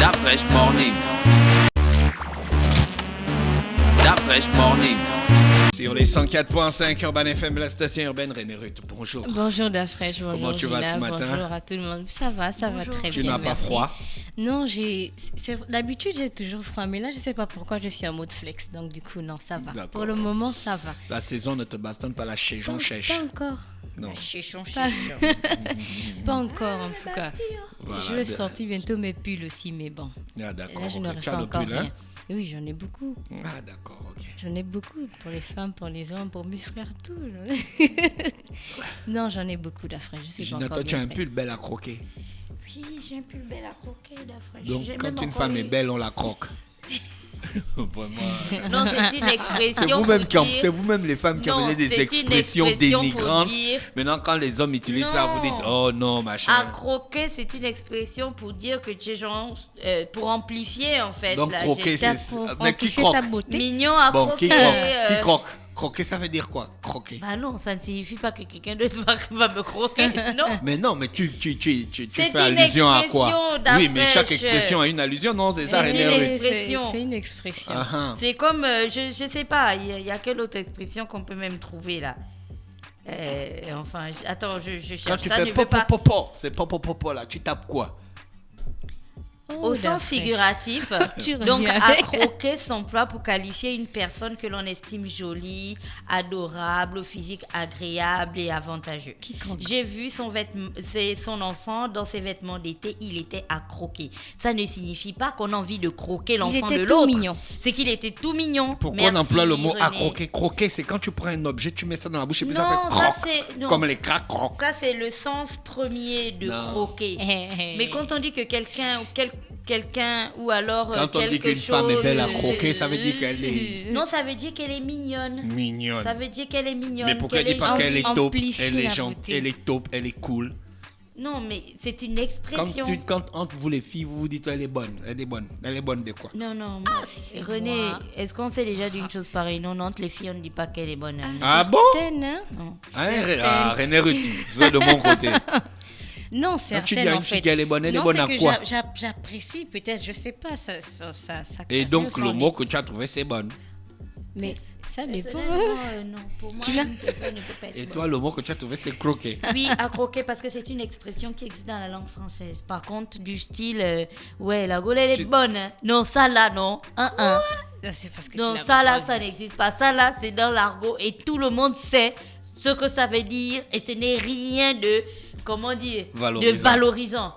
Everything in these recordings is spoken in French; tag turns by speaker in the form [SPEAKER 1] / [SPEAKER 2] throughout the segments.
[SPEAKER 1] That Fresh Morning. That Fresh Morning.
[SPEAKER 2] Sur les 104.5 Urban FM, la station urbaine, René Ruth, bonjour.
[SPEAKER 3] Bonjour Dafresh, bonjour
[SPEAKER 2] Comment tu vas
[SPEAKER 3] Gina,
[SPEAKER 2] ce matin?
[SPEAKER 3] bonjour à tout le monde. Ça va très bien.
[SPEAKER 2] Tu n'as pas
[SPEAKER 3] merci.
[SPEAKER 2] froid?
[SPEAKER 3] Non, d'habitude j'ai toujours froid, mais là je sais pas pourquoi je suis en mode flex, donc du coup non, ça va.
[SPEAKER 2] D'accord.
[SPEAKER 3] Pour le moment, ça va.
[SPEAKER 2] La saison ne te bastonne pas la chéjon chèche.
[SPEAKER 3] Pas encore.
[SPEAKER 2] Non.
[SPEAKER 3] Pas encore en tout cas.
[SPEAKER 2] Voilà.
[SPEAKER 3] Je vais sortir bientôt mes pulls aussi, mais bon.
[SPEAKER 2] Ah, d'accord.
[SPEAKER 3] Là je ne
[SPEAKER 2] Ok. Tu as
[SPEAKER 3] ressens
[SPEAKER 2] le
[SPEAKER 3] encore
[SPEAKER 2] pull, hein?
[SPEAKER 3] rien. Oui, j'en ai beaucoup.
[SPEAKER 2] Ah, d'accord, ok.
[SPEAKER 3] J'en ai beaucoup pour les femmes, pour les hommes, pour mes frères, tout. Non, j'en ai beaucoup Dafresh. Je sais pas
[SPEAKER 2] Gina,
[SPEAKER 3] encore
[SPEAKER 2] toi, tu as
[SPEAKER 3] bien
[SPEAKER 2] un
[SPEAKER 3] fait.
[SPEAKER 2] pull belle à croquer.
[SPEAKER 4] Oui, j'ai un pull belle à croquer, Dafresh.
[SPEAKER 2] Donc,
[SPEAKER 4] J'ai
[SPEAKER 2] quand
[SPEAKER 4] même
[SPEAKER 2] une
[SPEAKER 4] encore
[SPEAKER 2] femme
[SPEAKER 4] eu-
[SPEAKER 2] est belle, on la croque. Vraiment.
[SPEAKER 4] Non, c'est une
[SPEAKER 2] C'est
[SPEAKER 4] expression
[SPEAKER 2] vous-même,
[SPEAKER 4] pour
[SPEAKER 2] c'est
[SPEAKER 4] dire...
[SPEAKER 2] vous-même les femmes qui
[SPEAKER 4] Non,
[SPEAKER 2] avez des
[SPEAKER 4] c'est une
[SPEAKER 2] expressions
[SPEAKER 4] expression pour
[SPEAKER 2] dénigrantes.
[SPEAKER 4] dire-
[SPEAKER 2] Maintenant, quand les hommes utilisent ça, vous
[SPEAKER 4] Non.
[SPEAKER 2] dites oh non, machin.
[SPEAKER 4] À croquer, c'est une expression pour dire que tu es genre... pour amplifier, en fait.
[SPEAKER 2] Donc,
[SPEAKER 4] là,
[SPEAKER 2] croquer,
[SPEAKER 4] j'ai-
[SPEAKER 2] c'est.
[SPEAKER 3] Pour
[SPEAKER 2] Mais qui
[SPEAKER 3] amplifier
[SPEAKER 2] croque?
[SPEAKER 3] ta beauté.
[SPEAKER 4] Mignon à
[SPEAKER 2] Bon,
[SPEAKER 4] croquer.
[SPEAKER 2] qui croque? Qui croque? Croquer, ça veut dire quoi? Croquer.
[SPEAKER 4] Bah non, ça ne signifie pas que quelqu'un d'autre va me croquer, non.
[SPEAKER 2] Mais non, mais tu
[SPEAKER 4] C'est
[SPEAKER 2] fais
[SPEAKER 4] une
[SPEAKER 2] allusion à quoi?
[SPEAKER 4] expression
[SPEAKER 2] Oui, mais chaque
[SPEAKER 4] d'Afresh.
[SPEAKER 2] expression a une allusion, non? C'est ça,
[SPEAKER 4] C'est
[SPEAKER 2] René
[SPEAKER 4] une
[SPEAKER 2] Ruth.
[SPEAKER 4] expression.
[SPEAKER 3] C'est une expression.
[SPEAKER 2] Ah, ah.
[SPEAKER 4] C'est comme, je sais pas, il y a quelle autre expression qu'on peut même trouver là. Enfin, attends, je cherche
[SPEAKER 2] Quand tu
[SPEAKER 4] ça,
[SPEAKER 2] fais
[SPEAKER 4] je veux pas...
[SPEAKER 2] popo, c'est popo là, tu tapes quoi?
[SPEAKER 3] Oh,
[SPEAKER 4] Au sens
[SPEAKER 3] Dafresh.
[SPEAKER 4] figuratif,
[SPEAKER 3] Tu
[SPEAKER 4] donc
[SPEAKER 3] reviens
[SPEAKER 4] à
[SPEAKER 3] avec.
[SPEAKER 4] croquer s'emploie pour qualifier une personne que l'on estime jolie, adorable, au physique agréable et avantageux.
[SPEAKER 3] Qui croque?
[SPEAKER 4] J'ai vu son enfant dans ses vêtements d'été, il était à croquer. Ça ne signifie pas qu'on a envie de croquer l'enfant
[SPEAKER 3] était
[SPEAKER 4] de
[SPEAKER 3] tout
[SPEAKER 4] l'autre.
[SPEAKER 3] mignon.
[SPEAKER 4] C'est qu'il était tout mignon.
[SPEAKER 2] Pourquoi
[SPEAKER 4] Merci,
[SPEAKER 2] on emploie le mot à
[SPEAKER 4] René.
[SPEAKER 2] croquer? Croquer, c'est quand tu prends un objet, tu mets ça dans la bouche et puis ça
[SPEAKER 4] Non,
[SPEAKER 2] fait
[SPEAKER 4] ça,
[SPEAKER 2] croque.
[SPEAKER 4] c'est- non.
[SPEAKER 2] Comme les craques croques.
[SPEAKER 4] Ça, c'est le sens premier de
[SPEAKER 2] Non.
[SPEAKER 4] croquer.
[SPEAKER 3] Mais
[SPEAKER 4] Mais quand on dit que quelqu'un ou alors
[SPEAKER 2] Quand on dit
[SPEAKER 4] quelque
[SPEAKER 2] qu'une femme est
[SPEAKER 4] chose,
[SPEAKER 2] belle à croquer, ça veut dire qu'elle est
[SPEAKER 4] Non, ça veut dire qu'elle est mignonne.
[SPEAKER 2] mignonne.
[SPEAKER 4] Ça veut dire qu'elle est mignonne.
[SPEAKER 2] Mais pourquoi elle
[SPEAKER 4] qu'elle
[SPEAKER 2] dit pas
[SPEAKER 4] gentille.
[SPEAKER 2] qu'elle est taupe?
[SPEAKER 3] amplifie
[SPEAKER 2] Elle est
[SPEAKER 3] la
[SPEAKER 2] gentille,
[SPEAKER 3] beauté.
[SPEAKER 2] elle est taupe, elle est cool.
[SPEAKER 4] Non, mais c'est une
[SPEAKER 2] Quand,
[SPEAKER 4] expression.
[SPEAKER 2] quand entre vous les filles, vous vous dites elle est bonne. Elle est bonne. Elle est bonne de quoi?
[SPEAKER 4] Non, non.
[SPEAKER 3] c'est
[SPEAKER 4] René,
[SPEAKER 3] moi.
[SPEAKER 4] est-ce qu'on sait déjà d'une chose pareille? Non, non, entre les filles, on ne dit pas qu'elle est bonne. hein.
[SPEAKER 2] Ah bon?
[SPEAKER 3] Certaines, hein?
[SPEAKER 4] Non.
[SPEAKER 2] René Ruth, c'est de mon côté.
[SPEAKER 3] Non,
[SPEAKER 2] Quand tu
[SPEAKER 3] certaines
[SPEAKER 2] dis à
[SPEAKER 3] en
[SPEAKER 2] une fille
[SPEAKER 3] fait.
[SPEAKER 2] qu'elle est bonne, elle est
[SPEAKER 3] Non,
[SPEAKER 2] bonne
[SPEAKER 3] c'est
[SPEAKER 2] à
[SPEAKER 3] que
[SPEAKER 2] quoi?
[SPEAKER 3] j'apprécie peut-être, je sais pas, ça
[SPEAKER 2] Et donc
[SPEAKER 3] ça
[SPEAKER 2] le
[SPEAKER 3] en
[SPEAKER 2] mot
[SPEAKER 3] est-
[SPEAKER 2] que tu as trouvé, c'est bonne.
[SPEAKER 3] Mais ça dépend.
[SPEAKER 4] Personnellement, non, pour moi,
[SPEAKER 3] Tu l'as-
[SPEAKER 4] une personne ne peut pas être
[SPEAKER 2] Et
[SPEAKER 4] bonne.
[SPEAKER 2] toi, le mot que tu as trouvé, c'est croquer.
[SPEAKER 4] Oui, à croquer, parce que c'est une expression qui existe dans la langue française. Par contre, du style, ouais, la gaule, elle est bonne. hein. Non, ça là, non.
[SPEAKER 3] C'est parce que
[SPEAKER 4] Non,
[SPEAKER 3] tu l'as
[SPEAKER 4] ça là,
[SPEAKER 3] pas
[SPEAKER 4] ça
[SPEAKER 3] dit.
[SPEAKER 4] n'existe pas. Ça là, c'est dans l'argot et tout le monde sait ce que ça veut dire et ce n'est rien de, comment dire,
[SPEAKER 2] Valorisant.
[SPEAKER 4] de valorisant.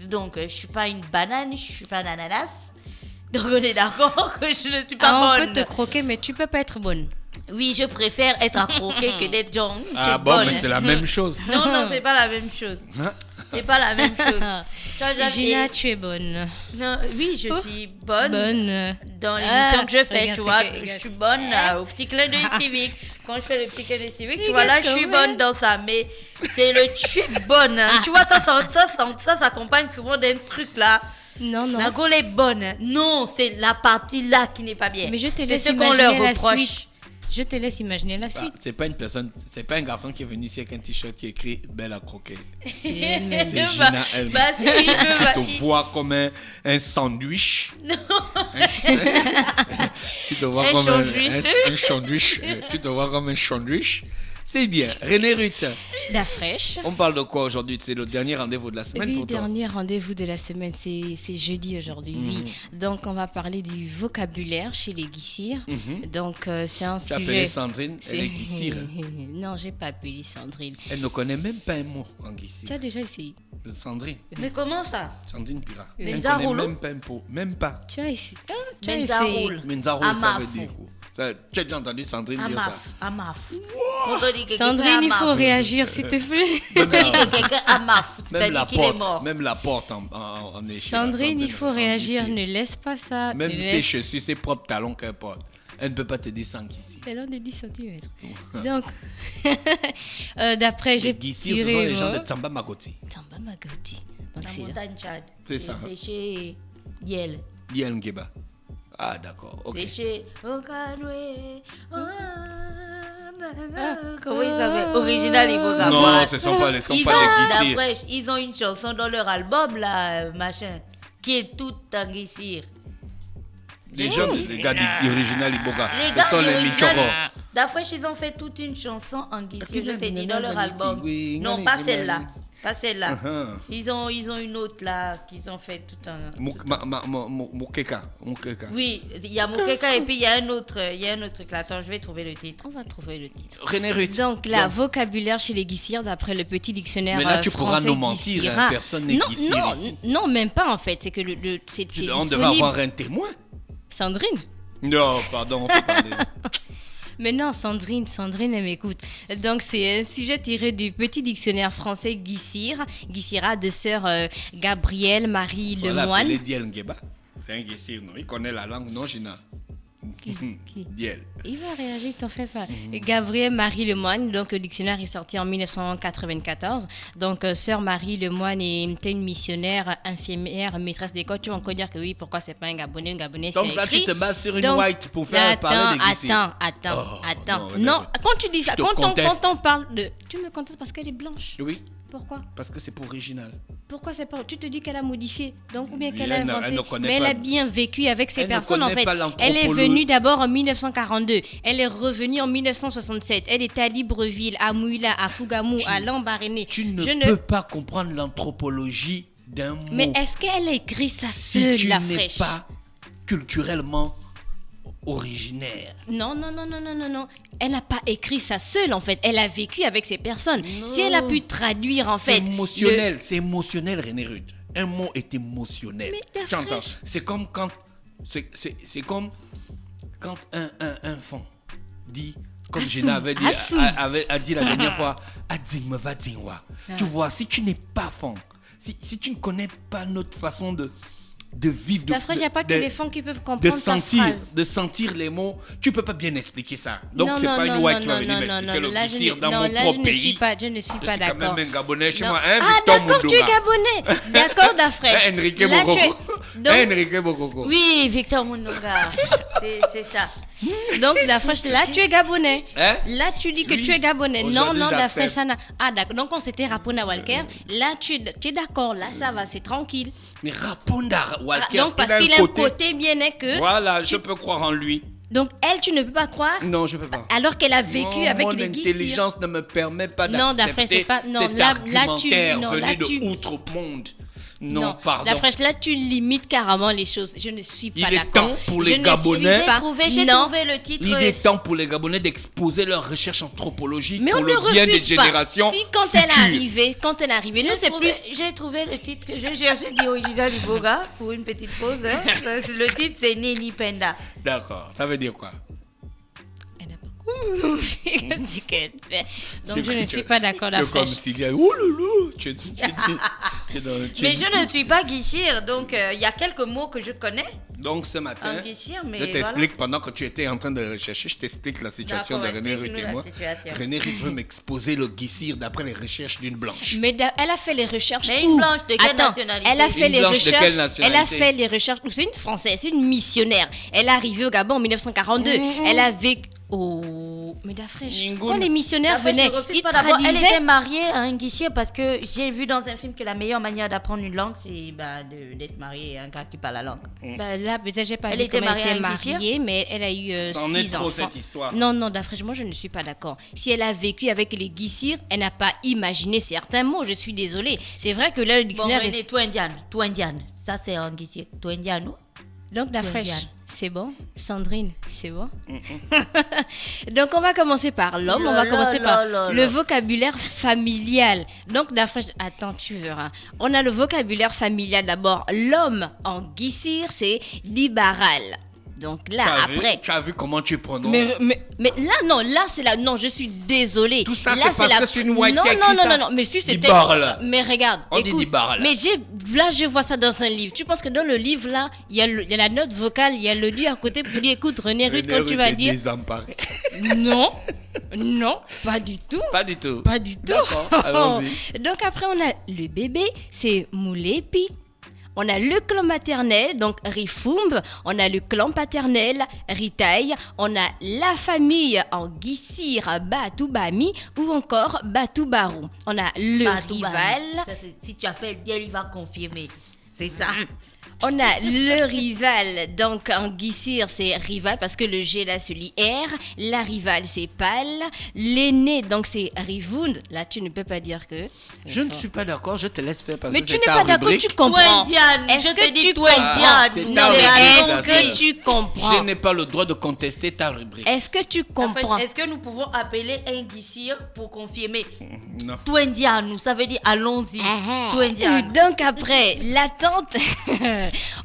[SPEAKER 4] Donc, je suis pas une banane, je suis pas un ananas. Donc, on est d'accord que je ne suis pas
[SPEAKER 3] Ah, on
[SPEAKER 4] bonne.
[SPEAKER 3] peut te croquer, mais tu peux pas être bonne.
[SPEAKER 4] Oui, je préfère être à croquer que d'être genre,
[SPEAKER 2] Ah
[SPEAKER 4] t'es
[SPEAKER 2] bon,
[SPEAKER 4] bonne.
[SPEAKER 2] mais c'est la même chose.
[SPEAKER 4] Non, non, c'est pas la même chose.
[SPEAKER 2] Hein?
[SPEAKER 4] C'est pas la même chose. Tu vois,
[SPEAKER 3] Gina, tu es bonne.
[SPEAKER 4] non, oui, je
[SPEAKER 3] Oh,
[SPEAKER 4] suis bonne.
[SPEAKER 3] Bonne.
[SPEAKER 4] Dans l'émission que je fais,
[SPEAKER 3] regarde,
[SPEAKER 4] tu vois,
[SPEAKER 3] c'est que-
[SPEAKER 4] je suis bonne au petit clin d'œil civique. Quand je fais le petit clin d'œil civique, tu vois, là, je suis
[SPEAKER 3] Exactement.
[SPEAKER 4] bonne dans ça. Mais c'est le tu es bonne. hein. Tu vois, ça s'accompagne souvent d'un truc là.
[SPEAKER 3] Non, non.
[SPEAKER 4] La gaule est bonne. Non, c'est la partie là qui n'est pas bien.
[SPEAKER 3] Mais je te
[SPEAKER 4] c'est
[SPEAKER 3] laisse
[SPEAKER 4] ce qu'on leur
[SPEAKER 3] imaginer la
[SPEAKER 4] reproche.
[SPEAKER 3] suite. Je te laisse imaginer la
[SPEAKER 2] Ah,
[SPEAKER 3] suite.
[SPEAKER 2] c'est pas une personne, c'est pas un garçon qui est venu ici avec un t-shirt qui écrit belle à croquer.
[SPEAKER 3] C'est elle-même.
[SPEAKER 2] C'est Gina elle-même.
[SPEAKER 4] Bah, c'est lui,
[SPEAKER 2] Tu te vois comme un sandwich. Tu te vois
[SPEAKER 4] Un
[SPEAKER 2] comme
[SPEAKER 4] sandwich.
[SPEAKER 2] un sandwich. Tu te vois comme un sandwich. C'est bien. René Ruth,
[SPEAKER 3] Dafresh.
[SPEAKER 2] on parle de quoi aujourd'hui? C'est le dernier rendez-vous de la semaine
[SPEAKER 3] Oui,
[SPEAKER 2] pour toi.
[SPEAKER 3] dernier rendez-vous de la semaine, c'est jeudi aujourd'hui, oui. Donc, on va parler du vocabulaire chez les guissirs. Donc, c'est un
[SPEAKER 2] Tu as
[SPEAKER 3] sujet...
[SPEAKER 2] appelé Sandrine, elle est
[SPEAKER 3] C'est-
[SPEAKER 2] guissire.
[SPEAKER 3] Non, j'ai pas appelé Sandrine.
[SPEAKER 2] Elle ne connaît même pas un mot en
[SPEAKER 3] Tu
[SPEAKER 2] guissire.
[SPEAKER 3] as déjà essayé?
[SPEAKER 2] Sandrine.
[SPEAKER 4] Mais comment ça?
[SPEAKER 2] Sandrine Pira. Elle ne
[SPEAKER 4] Menza
[SPEAKER 2] connaît
[SPEAKER 4] Roulo.
[SPEAKER 2] même pas un mot. Même pas.
[SPEAKER 3] Tu as essayé? Ah, tu as
[SPEAKER 4] Menza
[SPEAKER 3] essayé.
[SPEAKER 4] roule.
[SPEAKER 2] Menza Roule, ça
[SPEAKER 4] Amaf.
[SPEAKER 2] veut dire quoi? Tu as déjà entendu Sandrine dire ça?
[SPEAKER 4] Amaf. Quand on dit que
[SPEAKER 3] Sandrine,
[SPEAKER 4] quelqu'un
[SPEAKER 3] il faut
[SPEAKER 4] amaf.
[SPEAKER 3] réagir, s'il te plaît.
[SPEAKER 4] Quand on dit que quelqu'un amaf,
[SPEAKER 2] Même
[SPEAKER 4] c'est-à-dire
[SPEAKER 2] la
[SPEAKER 4] qu'il est
[SPEAKER 2] porte,
[SPEAKER 4] mort.
[SPEAKER 2] même la porte en échelle.
[SPEAKER 3] Sandrine, il faut
[SPEAKER 2] en
[SPEAKER 3] réagir.
[SPEAKER 2] guissier.
[SPEAKER 3] Ne laisse pas ça.
[SPEAKER 2] Même
[SPEAKER 3] ne
[SPEAKER 2] ses
[SPEAKER 3] laisse-
[SPEAKER 2] chaussures, ses propres talons qu'elle porte. Elle ne peut pas te dire sans guissier.
[SPEAKER 3] C'est long de 10 cm. Donc, d'après,
[SPEAKER 2] Les
[SPEAKER 3] j'ai
[SPEAKER 2] guissiers, ce
[SPEAKER 3] tiré...
[SPEAKER 2] sont les gens
[SPEAKER 3] moi,
[SPEAKER 2] de Tamba Magoti.
[SPEAKER 3] Tamba Magoti. Donc,
[SPEAKER 4] La
[SPEAKER 3] c'est là.
[SPEAKER 4] montagne Tchad.
[SPEAKER 2] C'est ça.
[SPEAKER 4] C'est chez Yel.
[SPEAKER 2] Bien Ngeba. Ah, d'accord. Ok.
[SPEAKER 4] C'est chez Okanwe. Comment il s'appelle? Original Iboga.
[SPEAKER 2] Non, ce ne sont pas les
[SPEAKER 4] Ils ont,
[SPEAKER 2] guissiers.
[SPEAKER 4] d'après, ils ont une chanson dans leur album, là, machin. qui est toute en guissir.
[SPEAKER 2] Les jeunes, les gars d'Original Iboga.
[SPEAKER 4] Les
[SPEAKER 2] Ce
[SPEAKER 4] gars
[SPEAKER 2] sont les
[SPEAKER 4] d'Original,
[SPEAKER 2] Michoro.
[SPEAKER 4] D'Afresh, ils ont fait toute une chanson en guissir, je te dis, dans leur
[SPEAKER 2] Nana,
[SPEAKER 4] album.
[SPEAKER 2] oui,
[SPEAKER 4] Non,
[SPEAKER 2] Nana,
[SPEAKER 4] pas celle-là. Pas celle-là.
[SPEAKER 2] Uh-huh.
[SPEAKER 4] Ils ont une autre là, qu'ils ont fait tout un...
[SPEAKER 2] Mokeka.
[SPEAKER 4] Oui, il y a Mokeka et puis il y a un autre truc là. Attends, je vais trouver le titre.
[SPEAKER 3] On va trouver le titre.
[SPEAKER 2] René Ruth.
[SPEAKER 3] Donc, vocabulaire chez les Guissirs, d'après le petit dictionnaire
[SPEAKER 2] Mais là, tu pourras
[SPEAKER 3] français
[SPEAKER 2] nous mentir,
[SPEAKER 3] Guissira.
[SPEAKER 2] hein, personne n'est
[SPEAKER 3] non,
[SPEAKER 2] Guissir
[SPEAKER 3] non,
[SPEAKER 2] ici.
[SPEAKER 3] non, même pas en fait. C'est que c'est
[SPEAKER 2] On devait
[SPEAKER 3] disponible.
[SPEAKER 2] avoir un témoin.
[SPEAKER 3] Sandrine.
[SPEAKER 2] Non, pardon, on peut parler.
[SPEAKER 3] Mais non, Sandrine, elle m'écoute. Donc, c'est un sujet tiré du petit dictionnaire français Guissira de sœur Gabrielle Marie
[SPEAKER 2] Voilà,
[SPEAKER 3] Lemoine.
[SPEAKER 2] appelé Diel Ngeba. C'est un Guissir, non? Il connaît la langue, non, Gina?
[SPEAKER 3] Qui
[SPEAKER 2] Diel.
[SPEAKER 3] Il va réagir, t'en fais pas. Gabrielle Marie Lemoine, donc le dictionnaire est sorti en 1994. Donc, sœur Marie Lemoine était une missionnaire, infirmière, maîtresse d'école. Tu vas encore dire que oui, pourquoi c'est pas un Gabonais
[SPEAKER 2] Donc
[SPEAKER 3] c'est
[SPEAKER 2] là,
[SPEAKER 3] écrit.
[SPEAKER 2] tu te bases sur une
[SPEAKER 3] Donc,
[SPEAKER 2] white pour faire parler des Guissirs.
[SPEAKER 3] Attends.
[SPEAKER 2] non,
[SPEAKER 3] Non,
[SPEAKER 2] non.
[SPEAKER 3] quand tu dis ça,
[SPEAKER 2] Je te
[SPEAKER 3] quand
[SPEAKER 2] conteste.
[SPEAKER 3] on parle de... Tu me contestes parce qu'elle est blanche.
[SPEAKER 2] Oui,
[SPEAKER 3] Pourquoi
[SPEAKER 2] parce que c'est pour Original.
[SPEAKER 3] Pourquoi c'est pas... Tu te dis qu'elle a modifié, donc, ou bien qu'elle a
[SPEAKER 2] Elle ne
[SPEAKER 3] inventé.
[SPEAKER 2] connaît
[SPEAKER 3] Mais elle
[SPEAKER 2] pas-
[SPEAKER 3] a bien vécu avec ces
[SPEAKER 2] Elle ne
[SPEAKER 3] personnes, en
[SPEAKER 2] connaît
[SPEAKER 3] fait.
[SPEAKER 2] pas
[SPEAKER 3] Elle est
[SPEAKER 2] l'anthropologie.
[SPEAKER 3] venue d'abord en 1942. Elle est revenue en 1967. Elle était à Libreville, à Mouila, à Fougamou, à Lambaréné.
[SPEAKER 2] Tu ne peux pas comprendre l'anthropologie d'un mot.
[SPEAKER 3] Mais est-ce qu'elle a écrit ça
[SPEAKER 2] si
[SPEAKER 3] seule,
[SPEAKER 2] tu
[SPEAKER 3] la
[SPEAKER 2] n'es
[SPEAKER 3] fraîche?
[SPEAKER 2] pas culturellement originaire.
[SPEAKER 3] Non. Elle n'a pas écrit ça seule, en fait. Elle a vécu avec ces personnes. Si elle a pu traduire, en
[SPEAKER 2] C'est
[SPEAKER 3] fait...
[SPEAKER 2] émotionnel, c'est émotionnel, René Ruth. Un mot est émotionnel.
[SPEAKER 3] Mais t'as
[SPEAKER 2] Tu entends?
[SPEAKER 3] fraîche.
[SPEAKER 2] C'est comme quand, c'est comme quand un enfant dit, comme
[SPEAKER 3] Assou,
[SPEAKER 2] Gina avait dit,
[SPEAKER 3] assou.
[SPEAKER 2] a dit la dernière fois, Adingme va dingwa. Tu vois, si tu n'es pas fond, si tu ne connais pas notre façon de vivre,
[SPEAKER 3] La fraîche, il n'y a pas que les femmes qui peuvent
[SPEAKER 2] de
[SPEAKER 3] comprendre ta phrase.
[SPEAKER 2] sentir les mots, tu peux pas bien expliquer ça. Donc
[SPEAKER 3] Non,
[SPEAKER 2] c'est
[SPEAKER 3] non,
[SPEAKER 2] pas
[SPEAKER 3] non,
[SPEAKER 2] une white
[SPEAKER 3] non,
[SPEAKER 2] qui va venir
[SPEAKER 3] non,
[SPEAKER 2] m'expliquer
[SPEAKER 3] non,
[SPEAKER 2] le
[SPEAKER 3] là,
[SPEAKER 2] Guissir dans
[SPEAKER 3] non,
[SPEAKER 2] mon
[SPEAKER 3] là,
[SPEAKER 2] propre
[SPEAKER 3] je ne
[SPEAKER 2] pays.
[SPEAKER 3] suis pas- je ne suis pas
[SPEAKER 2] suis quand
[SPEAKER 3] d'accord.
[SPEAKER 2] même un Gabonais chez
[SPEAKER 3] Non.
[SPEAKER 2] moi. Hein,
[SPEAKER 3] Ah,
[SPEAKER 2] Victor
[SPEAKER 3] d'accord, tu es
[SPEAKER 2] Mundunga.
[SPEAKER 3] Gabonais. D'accord, Dafresh.
[SPEAKER 2] Enrique
[SPEAKER 3] Là, tu es-
[SPEAKER 2] Bokoko.
[SPEAKER 3] Donc,
[SPEAKER 2] Enrique Bokoko.
[SPEAKER 4] Oui, Victor Mundunga. C'est ça.
[SPEAKER 3] donc, Dafresh, là, tu es Gabonais.
[SPEAKER 2] Hein?
[SPEAKER 3] Là, tu dis que
[SPEAKER 2] Oui.
[SPEAKER 3] tu es Gabonais. Non,
[SPEAKER 2] Aujourd'hui,
[SPEAKER 3] non,
[SPEAKER 2] j'accepte.
[SPEAKER 3] Dafresh, ça n'a... Ah, d'accord. Donc, on s'était Rapona Walker. Là, tu es d'accord. Là, ça va, c'est tranquille.
[SPEAKER 2] Mais Raponda
[SPEAKER 3] Ah,
[SPEAKER 2] Walker,
[SPEAKER 3] donc, parce
[SPEAKER 2] il a
[SPEAKER 3] qu'il a un côté bien est que...
[SPEAKER 2] Voilà, je peux croire en lui.
[SPEAKER 3] Donc, elle, tu ne peux pas croire,
[SPEAKER 2] Non, je peux pas.
[SPEAKER 3] alors qu'elle a vécu
[SPEAKER 2] Non,
[SPEAKER 3] avec
[SPEAKER 2] mon
[SPEAKER 3] les Guissirs.
[SPEAKER 2] intelligence ne me permet pas
[SPEAKER 3] Non, Dafresh,
[SPEAKER 2] d'accepter
[SPEAKER 3] c'est pas- non,
[SPEAKER 2] cet
[SPEAKER 3] là, tu-
[SPEAKER 2] argumentaire
[SPEAKER 3] non,
[SPEAKER 2] venu
[SPEAKER 3] là,
[SPEAKER 2] de
[SPEAKER 3] tu-
[SPEAKER 2] outre-monde. Non, pardon.
[SPEAKER 3] La fraîche, là, tu limites carrément les choses. Je ne suis pas
[SPEAKER 2] Il est
[SPEAKER 3] d'accord.
[SPEAKER 2] temps pour les
[SPEAKER 3] Je ne
[SPEAKER 2] Gabonais-
[SPEAKER 3] suis pas-
[SPEAKER 4] J'ai
[SPEAKER 3] Non.
[SPEAKER 4] trouvé le titre.
[SPEAKER 2] Il est temps pour les Gabonais d'exposer leurs recherches anthropologiques
[SPEAKER 3] Mais
[SPEAKER 2] pour
[SPEAKER 3] on
[SPEAKER 2] le
[SPEAKER 3] ne
[SPEAKER 2] bien des
[SPEAKER 3] refuse pas.
[SPEAKER 2] générations
[SPEAKER 3] Si quand elle est
[SPEAKER 2] futures.
[SPEAKER 3] arrivée, nous c'est plus.
[SPEAKER 4] J'ai trouvé le titre que je cherchais d'Original Iboga pour une petite pause. Hein. Le titre, c'est Nelly Penda.
[SPEAKER 2] D'accord, ça veut dire quoi?
[SPEAKER 3] Elle n'a pas dit qu'elle fait. Donc je ne suis pas d'accord, la
[SPEAKER 2] C'est comme
[SPEAKER 3] fraîche.
[SPEAKER 2] s'il y a... Oh loulou, tu
[SPEAKER 4] Mais je ne suis pas Guichir, donc il y a quelques mots que je connais.
[SPEAKER 2] Donc ce matin,
[SPEAKER 4] Un Guichir, mais
[SPEAKER 2] je t'explique, pendant que tu étais en train de rechercher, je t'explique la situation de
[SPEAKER 4] D'accord,
[SPEAKER 2] René Ruth et
[SPEAKER 4] explique-nous
[SPEAKER 2] moi.
[SPEAKER 4] la situation.
[SPEAKER 2] René Ruth veut m'exposer le Guissir d'après les recherches d'une blanche.
[SPEAKER 3] Mais elle a fait les recherches.
[SPEAKER 4] Mais
[SPEAKER 3] où
[SPEAKER 4] une blanche de quelle
[SPEAKER 3] Attends,
[SPEAKER 4] nationalité?
[SPEAKER 3] Elle a fait
[SPEAKER 2] Une
[SPEAKER 3] les
[SPEAKER 2] blanche de quelle
[SPEAKER 3] recherches.
[SPEAKER 2] nationalité?
[SPEAKER 3] Elle a fait les recherches. C'est une Française, c'est une missionnaire. Elle est arrivée au Gabon en 1942. Elle a vécu. Oh, mais la fraîche.
[SPEAKER 2] Ningoun.
[SPEAKER 3] Quand les missionnaires
[SPEAKER 4] Après, je
[SPEAKER 3] venaient,
[SPEAKER 4] te refuse
[SPEAKER 3] ils
[SPEAKER 4] pas d'abord. Elle
[SPEAKER 3] traduisaient.
[SPEAKER 4] était mariée à un guichier parce que j'ai vu dans un film que la meilleure manière d'apprendre une langue, c'est d'être mariée à un gars qui parle la langue.
[SPEAKER 3] Bah, là, peut-être j'ai pas
[SPEAKER 4] Elle
[SPEAKER 3] vu
[SPEAKER 4] était
[SPEAKER 3] comment
[SPEAKER 4] mariée à
[SPEAKER 3] elle était
[SPEAKER 4] un caissier?
[SPEAKER 3] mariée, mais elle a eu
[SPEAKER 2] C'en est
[SPEAKER 3] 6
[SPEAKER 2] trop,
[SPEAKER 3] enfants.
[SPEAKER 2] cette histoire.
[SPEAKER 3] Non, Dafresh, moi je ne suis pas d'accord. Si elle a vécu avec les Guissirs, elle n'a pas imaginé certains mots. Je suis désolée. C'est vrai que là, le
[SPEAKER 4] Bon,
[SPEAKER 3] dictionnaire
[SPEAKER 4] René,
[SPEAKER 3] est...
[SPEAKER 4] toi indienne. Ça, c'est un guichier. Toi indienne, non?
[SPEAKER 3] Donc, Dafresh,
[SPEAKER 4] Indiane.
[SPEAKER 3] c'est bon. Sandrine, c'est bon. Donc, on va commencer par l'homme. On va
[SPEAKER 4] Là,
[SPEAKER 3] commencer
[SPEAKER 4] là,
[SPEAKER 3] par
[SPEAKER 4] là,
[SPEAKER 3] le
[SPEAKER 4] là.
[SPEAKER 3] vocabulaire familial. Donc, Dafresh, attends, tu verras. On a le vocabulaire familial d'abord. L'homme en Guissir, c'est Dibaral. Donc là, après...
[SPEAKER 2] Tu as vu comment tu prononces?
[SPEAKER 3] Mais là, c'est là. Non, je suis désolée.
[SPEAKER 2] Tout ça,
[SPEAKER 3] là,
[SPEAKER 2] c'est parce que c'est une white qui a écrit ça.
[SPEAKER 3] Non. Mais si c'était.
[SPEAKER 2] Dibarla.
[SPEAKER 3] Mais regarde.
[SPEAKER 2] On dit
[SPEAKER 3] écoute,
[SPEAKER 2] Dibarla.
[SPEAKER 3] Mais là, je vois ça dans un livre. Tu penses que dans le livre, là, il y a la note vocale, il y a le lieu à côté pour dire écoute, René Ruth,
[SPEAKER 2] René
[SPEAKER 3] quand tu
[SPEAKER 2] Ruth
[SPEAKER 3] vas
[SPEAKER 2] est
[SPEAKER 3] dire.
[SPEAKER 2] désemparé.
[SPEAKER 3] Non, pas du tout.
[SPEAKER 2] Pas du tout.
[SPEAKER 3] Pas du tout.
[SPEAKER 2] D'accord, allons-y.
[SPEAKER 3] Donc après, on a le bébé, c'est Moulépi. On a le clan maternel, donc Rifumb. On a le clan paternel, Ritaï. On a la famille en Guissir, Batoubami ou encore Batoubarou. On a le
[SPEAKER 4] Bah, tout
[SPEAKER 3] rival.
[SPEAKER 4] bas. Ça, si tu appelles Diel, il va confirmer. C'est ça.
[SPEAKER 3] On a le rival, donc en Guissir c'est rival parce que le G là se lit R, la rivale c'est Pal, l'aîné donc c'est Rivound, là tu ne peux pas dire que...
[SPEAKER 2] Je ne suis pas d'accord, je te laisse faire parce
[SPEAKER 3] Mais
[SPEAKER 2] que
[SPEAKER 3] tu
[SPEAKER 2] c'est
[SPEAKER 3] n'es
[SPEAKER 2] ta
[SPEAKER 3] pas d'accord,
[SPEAKER 2] rubrique.
[SPEAKER 3] tu comprends.
[SPEAKER 4] Indiane,
[SPEAKER 3] Est-ce
[SPEAKER 4] je
[SPEAKER 3] que
[SPEAKER 4] te dis
[SPEAKER 3] tu
[SPEAKER 4] toi
[SPEAKER 3] comprends?
[SPEAKER 2] c'est
[SPEAKER 4] Indiane.
[SPEAKER 2] ta
[SPEAKER 3] Non, mais
[SPEAKER 2] rubrique,
[SPEAKER 3] est-ce
[SPEAKER 2] ça,
[SPEAKER 3] que tu comprends?
[SPEAKER 2] Je n'ai pas le droit de contester ta rubrique.
[SPEAKER 3] Est-ce que tu comprends?
[SPEAKER 4] Est-ce que nous pouvons appeler un guissier pour confirmer?
[SPEAKER 2] Non.
[SPEAKER 4] Toi Indiane, ça veut dire allons-y. Toi Indiane.
[SPEAKER 3] Donc après, la tante,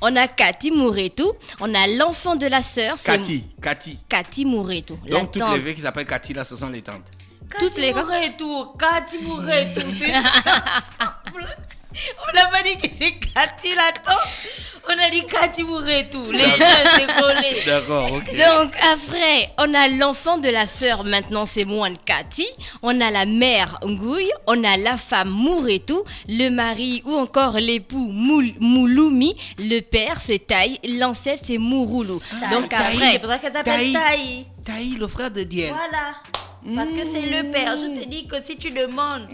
[SPEAKER 3] on a Cathy Mouretou, on a l'enfant de la sœur, c'est
[SPEAKER 2] Cathy.
[SPEAKER 3] Cathy Mouretou. La
[SPEAKER 2] Donc toutes
[SPEAKER 3] tante.
[SPEAKER 2] les filles qui s'appellent Cathy là, ce sont les tantes.
[SPEAKER 3] toutes les-
[SPEAKER 4] Cathy Mouretou, c'est ça. On n'a pas dit que c'est Cathy la tante. On a dit Cathy Mouretou. Les deux c'est collé.
[SPEAKER 2] D'accord, ok.
[SPEAKER 3] Donc après, on a l'enfant de la sœur, maintenant c'est Moine Cathy, on a la mère Ngouille, on a la femme Mouretou, le mari ou encore l'époux Mouloumi, le père c'est Taï, l'ancêtre c'est Mouroulou. Donc
[SPEAKER 2] Taï.
[SPEAKER 4] C'est
[SPEAKER 3] après,
[SPEAKER 4] pour ça qu'elle s'appelle Taï.
[SPEAKER 2] Taï, le frère de Diel.
[SPEAKER 4] Voilà. Parce que c'est le père. Je te dis que si tu demandes.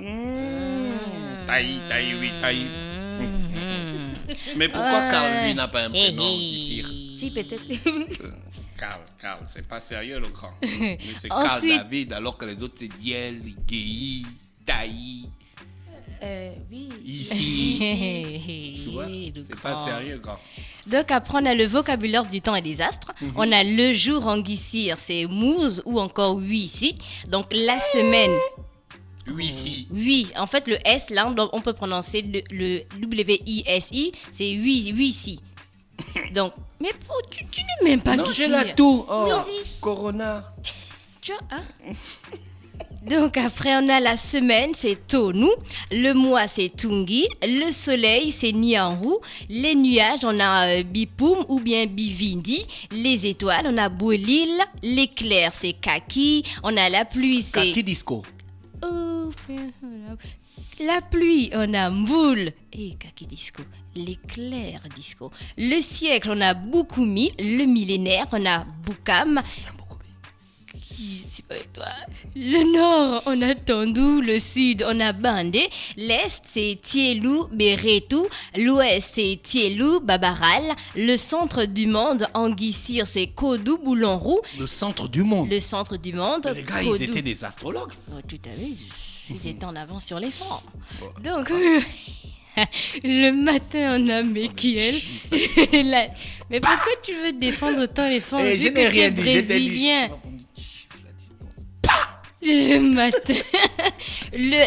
[SPEAKER 2] Taï, oui, Taï. Mais pourquoi Carl, lui, n'a pas un prénom d'ici?
[SPEAKER 4] Si, peut-être.
[SPEAKER 2] Carl, c'est pas sérieux le grand. Mais c'est Carl
[SPEAKER 3] Ensuite-
[SPEAKER 2] David, alors que les autres c'est Diel, Guéhi, Taï,
[SPEAKER 4] Oui.
[SPEAKER 2] ici. Tu vois, c'est pas sérieux, grand.
[SPEAKER 3] donc après on a le vocabulaire du temps et des astres, on a le jour en Guissir, c'est Mouze ou encore Huissi, donc la semaine.
[SPEAKER 2] Oui, si.
[SPEAKER 3] Oui, en fait, le S, là, on peut prononcer le W-I-S-I, c'est Huissi. Donc, mais tu n'es même pas
[SPEAKER 2] Non,
[SPEAKER 3] Guissir.
[SPEAKER 2] j'ai la toux. Oh,
[SPEAKER 3] Non.
[SPEAKER 2] Corona.
[SPEAKER 3] Tu vois, hein? Donc après, on a la semaine, c'est Tonu. Le mois, c'est Tungi. Le soleil, c'est Nianrou. Les nuages, on a Bipoum ou bien Bivindi. Les étoiles, on a Bouelil. L'éclair, c'est Kaki. On a la pluie, c'est...
[SPEAKER 2] Kaki disco.
[SPEAKER 3] Oh, la pluie, on a Mboul et Kaki Disco. L'éclair disco. Le siècle, on a Boukoumi. Le millénaire, on a Boukam. C'est pas avec toi. Le nord, on a Tondou. Le sud, on a Bandé. L'est, c'est Tielou, Beretou. L'ouest, c'est Tielou, Babaral. Le centre du monde, en Guissir, c'est Kodou, Boulonrou.
[SPEAKER 2] Le centre du monde.
[SPEAKER 3] Le centre du monde,
[SPEAKER 2] Mais les gars,
[SPEAKER 3] Kodou.
[SPEAKER 2] ils étaient des astrologues.
[SPEAKER 3] Oh, tout à fait, ils étaient en avance sur les francs. Donc, le matin, on a Mekiel. Mais pourquoi tu veux défendre autant les francs
[SPEAKER 2] Eh,
[SPEAKER 3] vu
[SPEAKER 2] je
[SPEAKER 3] que
[SPEAKER 2] n'ai
[SPEAKER 3] tu es
[SPEAKER 2] rien dit. Je t'ai dit.
[SPEAKER 3] brésilien? Le matin,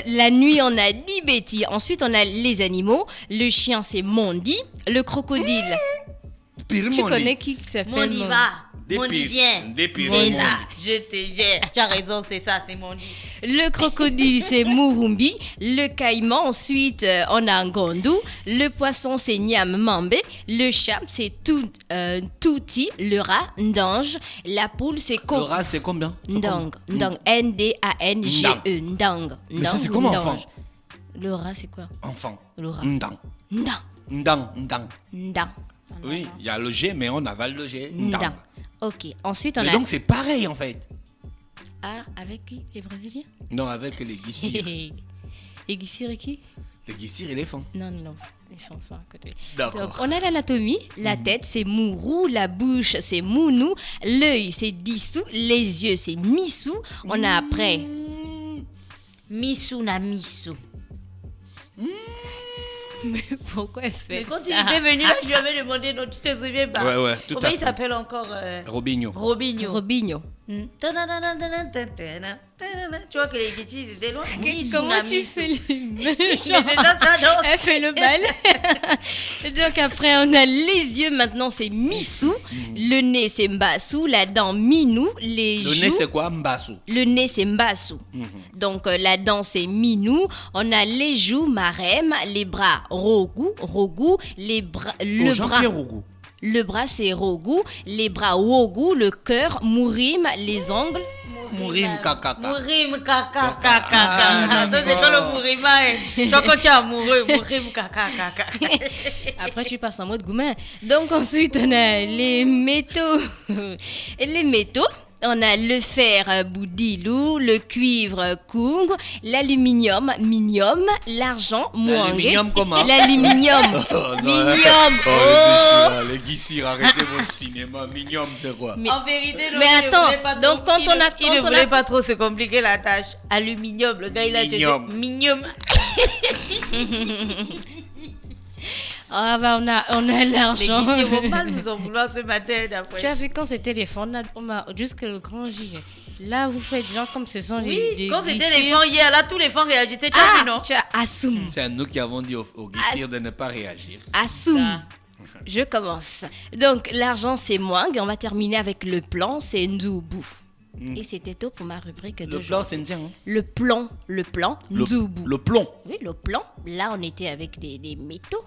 [SPEAKER 3] la nuit, on a Dibeti. Ensuite, on a les animaux. Le chien, c'est Mondi. Le crocodile.
[SPEAKER 2] Pire
[SPEAKER 3] Tu
[SPEAKER 2] Mondi.
[SPEAKER 3] connais qui s'appelle Mondi?
[SPEAKER 4] Mondiva.
[SPEAKER 2] Des
[SPEAKER 4] Mondivien.
[SPEAKER 2] pires. Des pires.
[SPEAKER 4] T'es là. Je te gère. Tu as raison, c'est ça, c'est Mondi.
[SPEAKER 3] Le crocodile, c'est Murumbi. Le caïman, ensuite, on a Ngondou. Le poisson, c'est Nyam Mambe. Le chat, c'est Touti. Le rat, Ndange. La poule, c'est
[SPEAKER 2] Le rat, c'est combien?
[SPEAKER 3] Ndang. Ndang. N-D-A-N-G-E. Ndang.
[SPEAKER 2] Mais ça, c'est comment, enfant?
[SPEAKER 3] Le rat, c'est quoi?
[SPEAKER 2] Enfant.
[SPEAKER 3] Le rat.
[SPEAKER 2] Ndang.
[SPEAKER 3] Ndang.
[SPEAKER 2] Ndang.
[SPEAKER 3] Ndang.
[SPEAKER 2] Oui, il y a le G, mais on avale le G.
[SPEAKER 3] Ndang.
[SPEAKER 2] Ndang.
[SPEAKER 3] Ok. Ensuite, on
[SPEAKER 2] Mais
[SPEAKER 3] a...
[SPEAKER 2] donc, c'est pareil, en fait.
[SPEAKER 3] Ah, avec qui? Les Brésiliens?
[SPEAKER 2] Non, avec les guissirs.
[SPEAKER 3] Et Guissir et qui?
[SPEAKER 2] Les guissirs éléphants.
[SPEAKER 3] Non, ils sont pas à côté.
[SPEAKER 2] D'accord.
[SPEAKER 3] Donc, on a l'anatomie. La tête, c'est Mourou. La bouche, c'est Mounou. L'œil, c'est Dissou. Les yeux, c'est Missou. On a après...
[SPEAKER 4] Missou na Missou.
[SPEAKER 3] Mais pourquoi elle fait
[SPEAKER 4] Mais quand il
[SPEAKER 3] ça?
[SPEAKER 4] était venu là, je lui avais demandé, donc tu te souviens pas?
[SPEAKER 2] Ouais, tout
[SPEAKER 4] Comment
[SPEAKER 2] à
[SPEAKER 4] il
[SPEAKER 2] fait.
[SPEAKER 4] s'appelle encore
[SPEAKER 2] Robinho.
[SPEAKER 4] Robinho.
[SPEAKER 3] Robinho.
[SPEAKER 4] Tu vois que les guitis étaient loin.
[SPEAKER 3] Comment tu fais les
[SPEAKER 4] Mais c'est ça, ça danse.
[SPEAKER 3] Elle fait le bal. Donc après, on a les yeux. Maintenant, c'est Missou. Le nez, c'est Mbassou. La dent, Minou. Les
[SPEAKER 2] Le
[SPEAKER 3] joues...
[SPEAKER 2] nez, c'est quoi? Mbassou.
[SPEAKER 3] Le nez, c'est Mbassou. Donc, la dent, c'est Minou. On a les joues, Marème. Les bras, Rogou. Les bras, le bras...
[SPEAKER 2] Jean-Pierre Rougou.
[SPEAKER 3] Le bras, c'est Rogou. Les bras, Wogou. Le cœur, Mourim. Les ongles...
[SPEAKER 2] Mourim Kakaka.
[SPEAKER 4] Mourim kaka kaka
[SPEAKER 2] Ah,
[SPEAKER 4] kaka. Ça, c'est quand le mourima est. Je crois que tu es amoureux. Mourim kaka kaka.
[SPEAKER 3] Après, tu passes en mode goumin. Donc, ensuite, on a les métaux. Les métaux. On a le fer boudilou, le cuivre kung, l'aluminium minium, l'argent moang.
[SPEAKER 2] L'aluminium comment?
[SPEAKER 3] L'aluminium
[SPEAKER 2] Oh, non,
[SPEAKER 3] minium.
[SPEAKER 2] les Guissirs, arrêtez votre cinéma. Minium, c'est quoi?
[SPEAKER 3] Mais-
[SPEAKER 4] En vérité, le
[SPEAKER 3] Mais
[SPEAKER 4] gars, il
[SPEAKER 3] attends,
[SPEAKER 4] voulait pas
[SPEAKER 3] donc
[SPEAKER 4] trop-
[SPEAKER 3] quand
[SPEAKER 4] il ne
[SPEAKER 3] on
[SPEAKER 4] voulait
[SPEAKER 3] a-
[SPEAKER 4] pas trop se compliquer la tâche. Aluminium, le gars il a jeté
[SPEAKER 2] Minium.
[SPEAKER 4] minium.
[SPEAKER 3] Ah bah on a
[SPEAKER 4] Les
[SPEAKER 3] l'argent.
[SPEAKER 4] Guissiers vont pas nous en vouloir ce matin d'après.
[SPEAKER 3] Tu as vu quand c'était les fonds, jusque le grand J. Là, vous faites genre comme ce sont
[SPEAKER 4] Oui,
[SPEAKER 3] les
[SPEAKER 4] quand c'était
[SPEAKER 3] Guissiers.
[SPEAKER 4] les fans hier, là tous les fans réagissaient. Tu as vu, non?
[SPEAKER 3] Tu as assume.
[SPEAKER 2] C'est à nous qui avons dit aux Guissirs de ne pas réagir.
[SPEAKER 3] Assume. Je commence. Donc, l'argent, c'est Mwang. Et on va terminer avec le plan, c'est Nzubu. Et c'était tout pour ma rubrique de
[SPEAKER 2] Le plan, c'est indien. Hein?
[SPEAKER 3] Le plan, Nzubu.
[SPEAKER 2] Le plomb.
[SPEAKER 3] Oui, le plan. Là, on était avec des métaux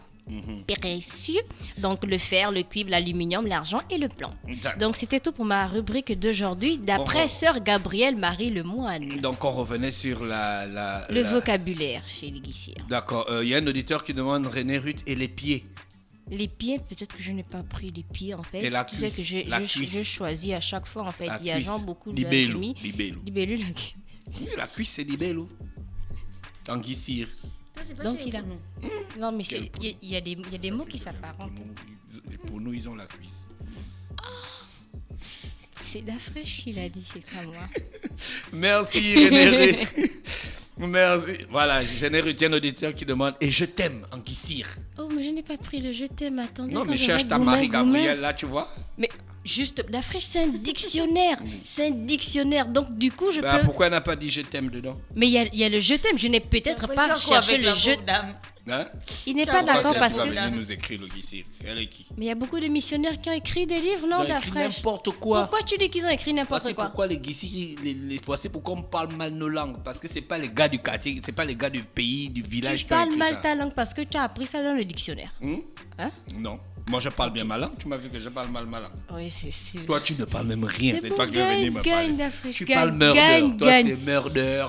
[SPEAKER 3] précieux. Donc, le fer, le cuivre, l'aluminium, l'argent et le plan.
[SPEAKER 2] D'accord.
[SPEAKER 3] Donc, c'était tout pour ma rubrique d'aujourd'hui, d'après sœur Gabrielle Marie Lemoine.
[SPEAKER 2] Donc, on revenait sur
[SPEAKER 3] Le vocabulaire chez les Guissiers.
[SPEAKER 2] D'accord. Il y a un auditeur qui demande René Ruth et les pieds.
[SPEAKER 3] Les pieds, peut-être que je n'ai pas pris les pieds en fait.
[SPEAKER 2] Et la
[SPEAKER 3] Tu sais
[SPEAKER 2] cuisse,
[SPEAKER 3] que
[SPEAKER 2] la cuisse.
[SPEAKER 3] je choisis à chaque fois en fait.
[SPEAKER 2] La
[SPEAKER 3] Il y a
[SPEAKER 2] cuisse.
[SPEAKER 3] genre beaucoup de
[SPEAKER 2] Libello.
[SPEAKER 3] semis.
[SPEAKER 2] Libello.
[SPEAKER 3] Libello, la cuisse.
[SPEAKER 2] Oui, la cuisse, c'est libello. En Guissir.
[SPEAKER 3] Donc il a. Non mais il y a des mots qui s'apparentent.
[SPEAKER 2] Pour nous, ils ont la cuisse.
[SPEAKER 3] C'est la fraîche qu'il a dit, c'est pas moi.
[SPEAKER 2] Merci René Ruth. Merci. Voilà, René Ruth, il y a un auditeur qui demande et je t'aime en Guissir.
[SPEAKER 3] Oh mais je n'ai pas pris le je t'aime, attendez.
[SPEAKER 2] Non,
[SPEAKER 3] quand
[SPEAKER 2] mais
[SPEAKER 3] je
[SPEAKER 2] cherche
[SPEAKER 3] vais
[SPEAKER 2] ta
[SPEAKER 3] goumer,
[SPEAKER 2] Marie-Gabrielle, là, tu vois.
[SPEAKER 3] Mais juste, la fraîche c'est un dictionnaire. C'est un dictionnaire. Donc du coup je
[SPEAKER 2] Bah,
[SPEAKER 3] peux.
[SPEAKER 2] pourquoi elle n'a pas dit je t'aime dedans?
[SPEAKER 3] Mais il y a le je t'aime. Je n'ai peut-être pas cherché le je.
[SPEAKER 2] Hein?
[SPEAKER 3] Il n'est
[SPEAKER 4] Tiens,
[SPEAKER 3] pas
[SPEAKER 4] pourquoi
[SPEAKER 3] d'accord
[SPEAKER 2] c'est
[SPEAKER 3] parce
[SPEAKER 2] elle
[SPEAKER 3] que.
[SPEAKER 2] qui va venir nous écrire le Guissir. Elle est qui?
[SPEAKER 3] Mais il y a beaucoup de missionnaires qui ont écrit des livres, non,
[SPEAKER 2] Ils ont
[SPEAKER 3] la
[SPEAKER 2] écrit
[SPEAKER 3] fraîche.
[SPEAKER 2] n'importe quoi.
[SPEAKER 3] Pourquoi tu dis qu'ils ont écrit n'importe
[SPEAKER 2] Voici
[SPEAKER 3] quoi?
[SPEAKER 2] pourquoi les Guissirs, voici pourquoi on parle mal nos langues. Parce que c'est pas les gars du quartier, c'est pas les gars du pays, du village
[SPEAKER 3] Tu
[SPEAKER 2] qui ont
[SPEAKER 3] parles
[SPEAKER 2] écrit
[SPEAKER 3] mal
[SPEAKER 2] ça.
[SPEAKER 3] ta langue parce que tu as appris ça dans le dictionnaire. Hein?
[SPEAKER 2] Non. Moi, je parle bien ma langue. Tu m'as vu que je parle mal ma langue.
[SPEAKER 3] Oui, c'est sûr.
[SPEAKER 2] Toi, tu ne parles même rien.
[SPEAKER 3] C'est
[SPEAKER 2] C'est
[SPEAKER 3] bon,
[SPEAKER 2] toi qui vas venir me
[SPEAKER 3] gagne,
[SPEAKER 2] parler.
[SPEAKER 3] d'Afrique,
[SPEAKER 2] Tu
[SPEAKER 3] gagne,
[SPEAKER 2] parles murder.
[SPEAKER 3] gagne,
[SPEAKER 2] Toi,
[SPEAKER 3] gagne.
[SPEAKER 2] c'est murder,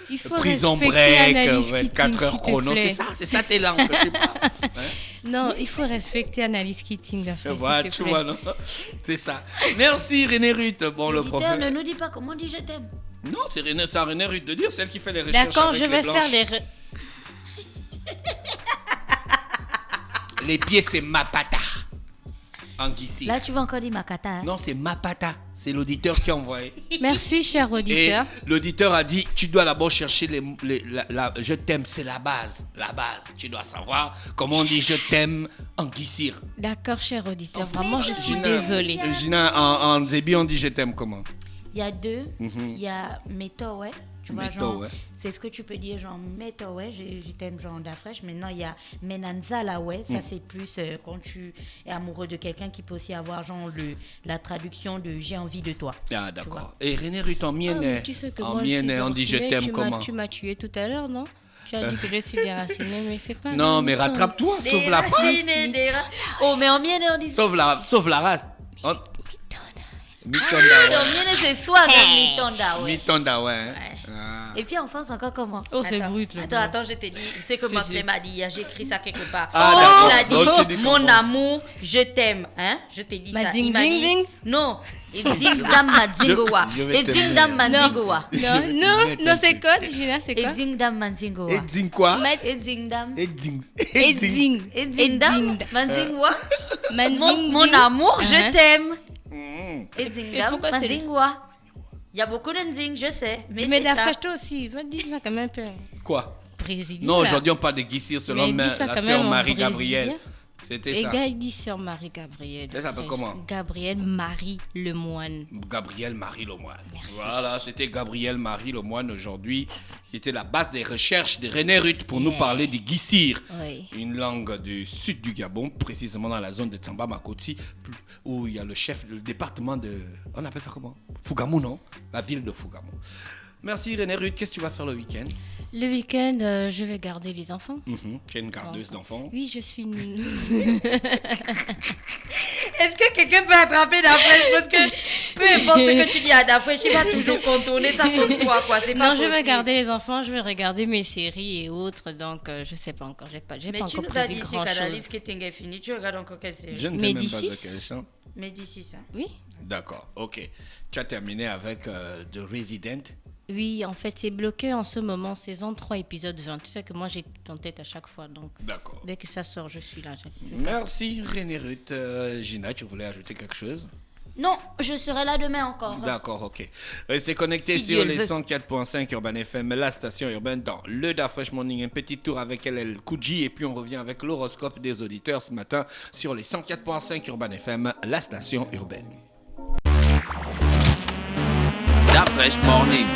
[SPEAKER 3] Il faut
[SPEAKER 2] prison
[SPEAKER 3] respecter
[SPEAKER 2] break,
[SPEAKER 3] Annalise
[SPEAKER 2] 24
[SPEAKER 3] Keating,
[SPEAKER 2] heures
[SPEAKER 3] s'il te
[SPEAKER 2] chrono.
[SPEAKER 3] plaît.
[SPEAKER 2] C'est ça tes langues que tu parles. Hein?
[SPEAKER 3] Non, il faut respecter Annalise Keating d'Afrique.
[SPEAKER 2] Voilà,
[SPEAKER 3] s'il te
[SPEAKER 2] tu
[SPEAKER 3] plaît.
[SPEAKER 2] vois, non? C'est ça. Merci René Ruth. Bon, le
[SPEAKER 4] L'auditeur
[SPEAKER 2] prophète.
[SPEAKER 4] ne nous dit pas comment on dit je t'aime.
[SPEAKER 2] Non, c'est à René Ruth de dire, celle qui fait les recherches.
[SPEAKER 3] D'accord,
[SPEAKER 2] avec
[SPEAKER 3] je vais
[SPEAKER 2] les
[SPEAKER 3] faire
[SPEAKER 2] blanches. Les pieds, c'est Mapata. En Guissir.
[SPEAKER 4] Là, tu vas encore dire Makata. Hein?
[SPEAKER 2] Non, c'est Mapata. C'est l'auditeur qui a envoyé.
[SPEAKER 3] Merci, cher
[SPEAKER 2] Et
[SPEAKER 3] auditeur.
[SPEAKER 2] l'auditeur a dit, tu dois d'abord chercher je t'aime, c'est la base. La base. Tu dois savoir comment on dit je t'aime en Guissir.
[SPEAKER 3] D'accord, cher auditeur. Vraiment, je suis
[SPEAKER 2] Gina-
[SPEAKER 3] désolée.
[SPEAKER 2] Gina, en Zébi, on dit je t'aime comment?
[SPEAKER 4] Il y a deux. Il y a Meto, ouais. Tu vois,
[SPEAKER 2] Meto,
[SPEAKER 4] genre,
[SPEAKER 2] ouais.
[SPEAKER 4] c'est ce que tu peux dire, genre Meto, ouais, je t'aime, genre d'afraîche. Maintenant, il y a Menanzala, ouais. Ça, c'est plus quand tu es amoureux de quelqu'un qui peut aussi avoir, genre, la traduction de j'ai envie de toi.
[SPEAKER 2] Ah,
[SPEAKER 4] vois.
[SPEAKER 2] d'accord. Et René Ruth en
[SPEAKER 3] Ah, mais
[SPEAKER 2] mienne,
[SPEAKER 3] tu sais que
[SPEAKER 2] en
[SPEAKER 3] moi, je suis
[SPEAKER 2] mienne, on dit je
[SPEAKER 3] déracinée.
[SPEAKER 2] t'aime comment?
[SPEAKER 3] Tu m'as tué tout à l'heure, non? Tu as dit que je suis déracinée, mais c'est pas.
[SPEAKER 2] Non,
[SPEAKER 3] vrai.
[SPEAKER 2] mais rattrape-toi, sauve la phrase.
[SPEAKER 4] Oh, mais en mienne, on dit
[SPEAKER 2] Sauve la race. Mitonda,
[SPEAKER 4] En
[SPEAKER 2] ouais.
[SPEAKER 4] mienne, c'est soit Mitonda, ouais.
[SPEAKER 2] Mitonda, ouais. Ah.
[SPEAKER 4] Et puis en France, encore comment?
[SPEAKER 3] Oh, c'est
[SPEAKER 4] Attends,
[SPEAKER 3] brut, le
[SPEAKER 4] Attends,
[SPEAKER 3] gars.
[SPEAKER 4] attends, je t'ai dit. Tu sais que Marcel m'a dit hier, j'ai écrit ça quelque part.
[SPEAKER 2] Ah,
[SPEAKER 4] Il a
[SPEAKER 2] d'accord. Donc, tu
[SPEAKER 4] dit,
[SPEAKER 2] dis
[SPEAKER 4] mon
[SPEAKER 2] comment?
[SPEAKER 4] amour, je t'aime. Hein? Je t'ai dit
[SPEAKER 3] Ma
[SPEAKER 4] ça.
[SPEAKER 3] ding,
[SPEAKER 4] Il m'a
[SPEAKER 3] ding,
[SPEAKER 4] dit,
[SPEAKER 3] ding.
[SPEAKER 4] non. Et ding dam ma dingowa.
[SPEAKER 2] Je vais
[SPEAKER 4] Et
[SPEAKER 2] te
[SPEAKER 4] ding dam ma
[SPEAKER 2] mettre.
[SPEAKER 4] dingowa.
[SPEAKER 2] Je vais
[SPEAKER 3] Non,
[SPEAKER 2] te
[SPEAKER 3] non,
[SPEAKER 2] mettre
[SPEAKER 3] non,
[SPEAKER 2] un
[SPEAKER 3] c'est
[SPEAKER 2] truc.
[SPEAKER 3] quoi, Gina, c'est
[SPEAKER 4] Et
[SPEAKER 3] quoi?
[SPEAKER 4] ding dam ma dingowa.
[SPEAKER 2] Et ding quoi?
[SPEAKER 4] Et ding dam.
[SPEAKER 2] Et ding.
[SPEAKER 3] Et ding.
[SPEAKER 4] Et ding dam ma dingowa.
[SPEAKER 3] Manding,
[SPEAKER 4] Mon
[SPEAKER 3] ding.
[SPEAKER 4] amour, je
[SPEAKER 3] Uh-huh.
[SPEAKER 4] t'aime.
[SPEAKER 2] Mm.
[SPEAKER 4] Et ding
[SPEAKER 3] Mais
[SPEAKER 4] dam
[SPEAKER 3] pourquoi
[SPEAKER 4] ma
[SPEAKER 3] c'est-
[SPEAKER 4] dingowa. Il y a beaucoup de ding, je sais. Mais
[SPEAKER 3] Mais
[SPEAKER 4] c'est
[SPEAKER 3] la
[SPEAKER 4] ça.
[SPEAKER 3] fraîche, toi aussi. Va dire ça quand même un peu
[SPEAKER 2] Quoi?
[SPEAKER 3] brésilien.
[SPEAKER 2] Non,
[SPEAKER 3] là.
[SPEAKER 2] aujourd'hui on parle de Guissir selon
[SPEAKER 3] Mais dis ça
[SPEAKER 2] la
[SPEAKER 3] quand
[SPEAKER 2] sœur
[SPEAKER 3] même en
[SPEAKER 2] Marie-Gabrielle.
[SPEAKER 3] brésilien.
[SPEAKER 2] C'était
[SPEAKER 3] Et
[SPEAKER 2] ça.
[SPEAKER 3] gars, il dit sœur Marie-Gabrielle.
[SPEAKER 2] Ça s'appelle comment?
[SPEAKER 3] Gabrielle Marie Lemoine.
[SPEAKER 2] Gabrielle Marie Lemoine.
[SPEAKER 3] Merci.
[SPEAKER 2] Voilà, c'était Gabrielle Marie Lemoine aujourd'hui, qui était la base des recherches de René Ruth pour nous parler du Guissir,
[SPEAKER 3] Oui.
[SPEAKER 2] une langue du sud du Gabon, précisément dans la zone de Tsamba Makoti, où il y a le département de, on appelle ça comment? Fougamou, non? La ville de Fougamou. Merci René Ruth, qu'est-ce que tu vas faire le week-end?
[SPEAKER 3] Le week-end, je vais garder les enfants.
[SPEAKER 2] Tu es une gardeuse d'enfants.
[SPEAKER 3] Oui, je suis une...
[SPEAKER 4] Est-ce que quelqu'un peut attraper Dafresh? Parce que peu importe ce que tu dis à Dafresh, il va toujours contourner ça contre toi, quoi. C'est pas
[SPEAKER 3] Non, je vais
[SPEAKER 4] possible.
[SPEAKER 3] garder les enfants, je vais regarder mes séries et autres, donc je sais pas encore, j'ai pas
[SPEAKER 4] Mais
[SPEAKER 3] encore
[SPEAKER 4] tu nous as
[SPEAKER 3] prévu
[SPEAKER 4] dit ici
[SPEAKER 3] grand
[SPEAKER 4] qu'Analyse
[SPEAKER 3] chose.
[SPEAKER 4] Keating est fini. Tu regardes encore quelle série?
[SPEAKER 2] Je ne sais
[SPEAKER 3] Mais
[SPEAKER 2] même pas de
[SPEAKER 3] d'ici-
[SPEAKER 2] quel chant.
[SPEAKER 4] Médicis, hein.
[SPEAKER 3] Oui.
[SPEAKER 2] D'accord, ok. Tu as terminé avec The Resident.
[SPEAKER 3] Oui, en fait, c'est bloqué en ce moment, saison 3, épisode 20. Tu sais que moi, j'ai tout en tête à chaque fois. Donc,
[SPEAKER 2] D'accord.
[SPEAKER 3] dès que ça sort, je suis là.
[SPEAKER 2] Merci René Ruth. Gina, tu voulais ajouter quelque chose?
[SPEAKER 4] Non, je serai là demain encore.
[SPEAKER 2] D'accord, ok. Restez connectés
[SPEAKER 4] Si
[SPEAKER 2] sur
[SPEAKER 4] Dieu
[SPEAKER 2] les
[SPEAKER 4] le veut.
[SPEAKER 2] 104.5 Urban FM, la station urbaine dans le Da Fresh Morning. Un petit tour avec LL Kouji et puis on revient avec l'horoscope des auditeurs ce matin sur les 104.5 Urban FM, la station urbaine.
[SPEAKER 1] Da Fresh Morning.